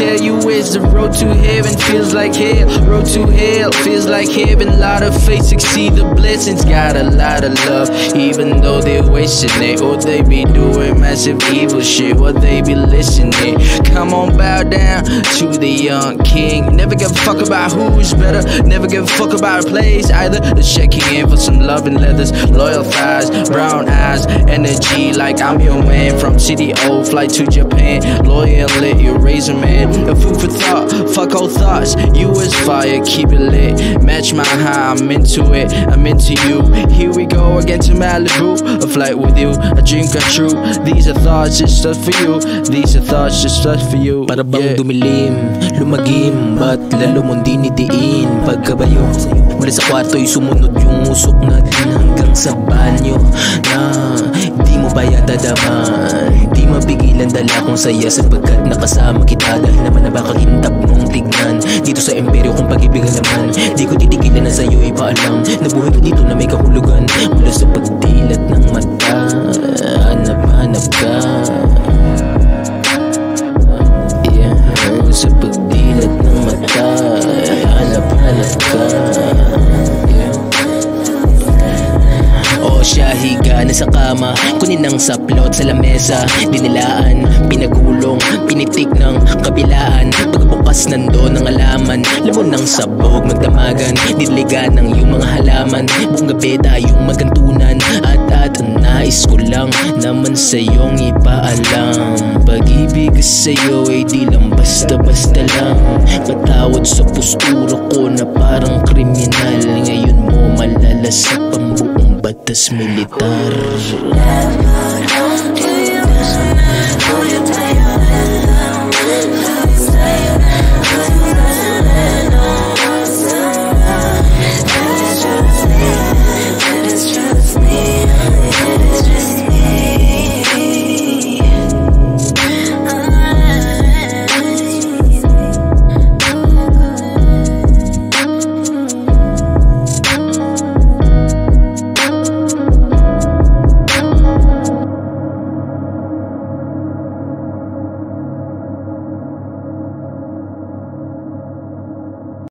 tell you is the road to heaven feels like hell. Road to hell feels like heaven. Lot of faith, succeed the blessings. Got a lot of love, even though they're wasting it. Or they be doing massive evil shit, or they be listening. Come on, bow down to the young king. Never give a fuck about who's better, never give a fuck about a place either. Just checking in for some love and leathers, loyal thighs, brown eyes, energy like I'm your man. From City O, flight to Japan, loyal and lit, you razor man. A food for thought, fuck all thoughts. You is fire, keep it lit. Match my high, I'm into it, I'm into you. Here we go again to Malibu, a flight with you, a dream come true. These are thoughts just for you, these are thoughts just for you. Para bang dumilim, lumagim, ba't lalo mong dinidiin? Pagkabayo mula sa kwarto'y sumunod yung usok natin hanggang sa banyo na di mo ba yata daman? Di mapigilan dala kong saya sapagkat nakasama kita. Dahil naman nabakagintap mong tignan dito sa imperyo kong pag-ibigan naman. Di ko titigilan na sa'yo ipaalam na buhay ko dito na may kahulugan. Mula sa pagdilat ng mata, hanap-hanap ka. Yeah, sa pagdilat ng mata, hanap-hanap ka. O siya higa na sa kama, kunin ng saplot sa lamesa. Dinilaan, pinagulong, pinitik ng kabilaan. Pagbukas nandoon ng alaman, lamon ng sabog magdamagan. Diligan ng iyong mga halaman, buong gabi tayong magantunan. At nais ko lang naman sa'yong ipaalam, pag-ibig sa'yo ay di lang basta-basta lang. Patawad sa postura ko na parang kriminal. Ngayon mo malalasap ang buong batas militar.